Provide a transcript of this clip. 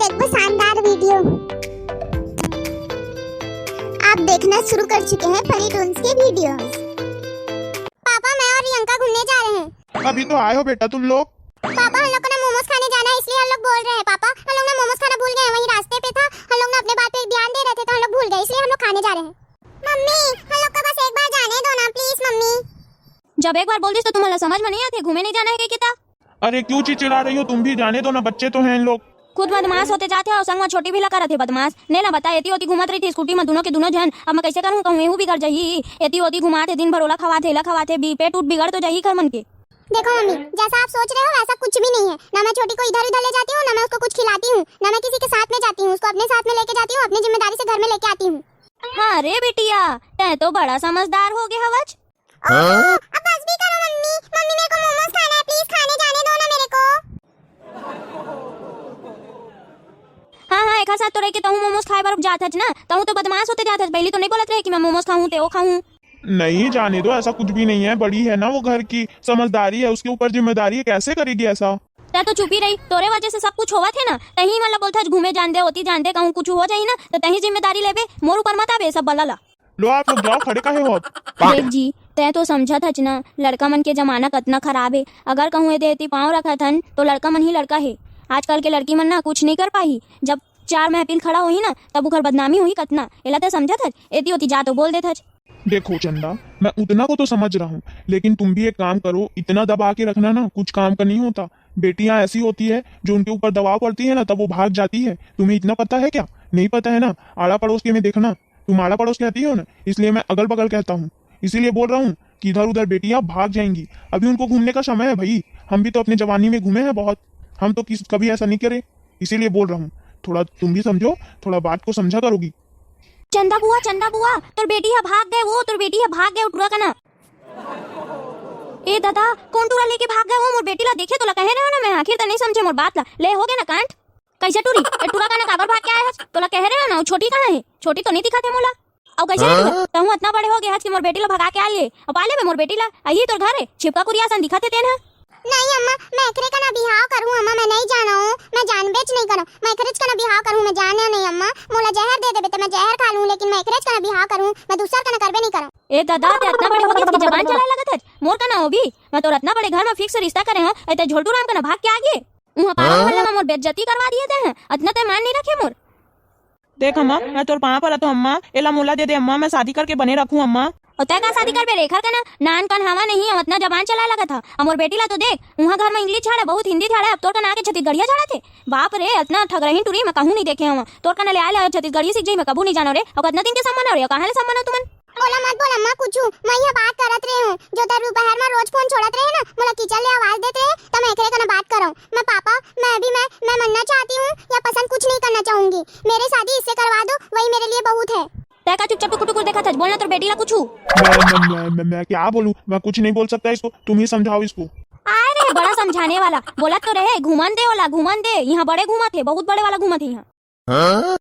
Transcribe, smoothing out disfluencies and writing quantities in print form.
देखो शानदार वीडियो। आप देखना शुरू कर चुके हैं फनी टून्स के वीडियोस। पापा मैं और रियंका घूमने जा रहे हैं। अभी तो आए हो बेटा तुम लोग। पापा हम लोग को ना मोमोज खाने जाना है, इसलिए हम लोग बोल रहे हैं। पापा हम लोग ना मोमोज खाना भूल गए हैं, वही रास्ते पे था। हम लोग ना अपने बात पे ध्यान दे रहे थे तो हम लोग भूल गए, इसलिए हम लोग खाने जा रहे हैं। मम्मी हम लोग को बस एक बार जाने दो ना प्लीज मम्मी। जब एक बार बोल दी तो तुम्हारा समझ में नहीं आती, घूमे नहीं जाना है क्या? अरे क्यों चिचिड़ा रही हो, तुम भी जाने दो ना, बच्चे तो हैं इन लोग। खुद बदमाश होते जाते और संग में छोटी भी लगा रहे थे बदमाश। ने ना बता एती होती घुमात रही थी स्कूटी में दोनों के दोनों जन। अब मैं कैसे करूं, कहूं एहू बिगड़ जाही। एती होती घुमाते दिन भर ओला खवाते बी पेट उठ बिगड़ तो जाही कर मन के। देखो मम्मी जैसा आप सोच रहे हो वैसा कुछ भी नहीं है। ना मैं छोटी को इधर उधर ले जाती हूँ, ना मैं उसको कुछ खिलाती हूँ, ना मैं किसी के साथ में जाती हूँ। उसको अपने साथ में लेके जाती हूँ, अपनी जिम्मेदारी से घर में लेके आती हूँ। हाँ रे बिटिया तै तो बड़ा समझदार हो गया हवज। अब बस भी करो मम्मी। मम्मी मेरे को मोमोज खाना है, प्लीज खाने जाने दो ना मेरे को। हाँ एक साथ तो रह के तहु मोमोज खाए बार जात हज ना, तहु तो बदमाश होते जात हज। पहले तो नहीं बोलत रहे कि मैं मोमोज खाऊं ते ओ खाऊं। नहीं जाने दो, ऐसा कुछ भी नहीं है। बड़ी है ना वो, घर की समझदारी है, उसके ऊपर जिम्मेदारी है, कैसे करेगी ऐसा। तै तो चुपी रही, तोरे वजह से सब कुछ होवा थे ना। तही मतलब बोलता घूमे जान दे होती जान दे, कहूं कुछ हो जाई ना तो तही जिम्मेदारी लेबे, मोर ऊपर मत आवे सब बल्ला। लो आप लोग जाओ, खड़े काहे हो। देख जी तै तो समझत हच ना, लड़का मन के जमाना कितना खराब है। अगर कहूँ देती पाँव रखा थन तो लड़का मन ही लड़का है। आजकल के लड़की मन ना कुछ नहीं कर पाई, जब चार महफिल खड़ा हुई ना तब उखर बदनामी हुई कतना। एला तो समझत हच, एती होती जा तो बोल देत हच। देखो चंदा, मैं उतना को तो समझ रहा हूँ, लेकिन तुम भी एक काम करो, इतना दबा के रखना ना कुछ काम का नहीं होता। बेटियां ऐसी होती है जो उनके ऊपर दबाव पड़ती है ना तब वो भाग जाती है। तुम्हें इतना पता है क्या? नहीं पता है ना। आड़ा पड़ोस के में देखना, तुम आड़ा पड़ोस कहती हो ना, इसलिए मैं अगल बगल कहता हूँ। इसीलिए बोल रहा हूँ कि इधर उधर बेटियां भाग जाएंगी। अभी उनको घूमने का समय है भाई। हम भी तो अपनी जवानी में घूमे हैं बहुत, हम तो कभी ऐसा नहीं करे। इसीलिए बोल रहा हूँ, थोड़ा तुम भी समझो, थोड़ा बात को समझा करोगी। चंदा बुआ तोर बेटी है भाग गए, वो तोर बेटी है भाग गए उठरा कना। ए दादा कौन टूरा लेके भाग गए? वो मोर बेटी ला देखे तो ला कहे रहे हो ना, मैं आखिर तो नहीं समझे मोर बात ला। ले हो गए ना कांट, कैसे टूरी ए टूरा कना काबर भाग के आए हस? तो ला कहे रहे हो ना छोटी कहां है? छोटी तो नहीं दिखाते मोला। अब कैसे रे तू इतना बड़े हो गए हस कि मोर बेटी ला भगा के आ लिए। अब पाले में मोर बेटी ला आई तोर घर है, छिपका कुरिया सन दिखाते तेन है। नहीं अम्मा मैं एकरे का ना बिहाव करूं अम्मा, मैं नहीं जाना हूं। मैं जान बेच नहीं करूं, मैं एकरेज का ना बिहाव करूं। मैं जाने नहीं अम्मा, मोला जहर दे देबे तो मैं जहर खा लूं, लेकिन मैं एकरेज का ना बिहाव करूं, मैं दूसरा का ना करबे नहीं करूं। ए दादा ते इतना बड़े हो गए कि जबान चलाए लगत है मोर का ना हो भी। मैं तो इतना बड़े घर में फिक्स रिश्ता करे हो, ए ते झोलटू राम का ना भाग के आ गए। उहा पारा मोहल्ला में मोर बेइज्जती करवा दिए थे हैं, इतना ते मान नहीं रखे मोर। देख अम्मा मैं तोर पाँव पर तो अम्मा एला मोला दे दे अम्मा, मैं शादी करके बने रखूं अम्मा। और तय का शादी कर बे रेखा का ना नान कान हवा नहीं है, इतना जबान चलाए लगा था। और बेटी ला तो देख वहाँ घर में इंग्लिश झाड़ा बहुत हिंदी झाड़ा, अब तोर का ना के छत्तीसगढ़िया झाड़ा थे। बाप रे इतना ठगरही टूरी मैं कहूं नहीं देखे हम। तोर का ना ले आले छत्तीसगढ़ी सीख जाई, मैं कबू नहीं जानो रे। और कितना दिन के सम्मान है, कहां ले सम्मान है तुमन? बोला मत बोल अम्मा कुछ, मैं यह बात करत रही हूं। जो दर दोपहर में रोज फोन छोड़त रहे ना, मोला किचन ले आवाज देते रहे तो मैं एकरे का ना बात करूं। मैं पापा मैं मनना चाहती हूं या पसंद कुछ नहीं करना चाहूंगी। मेरी शादी इससे करवा दो, वही मेरे लिए बहुत है। तय का चुपचाप टुकुर देखा था, बोलना तोर बेटी ला कुछ। मैं क्या बोलूं, मैं कुछ नहीं बोल सकता इसको, तुम ही समझाओ इसको। आए रे बड़ा समझाने वाला, बोला तो रहे घुमान दे वाला घुमान दे। यहाँ बड़े घुमा थे, बहुत बड़े वाला घुमा थे यहाँ।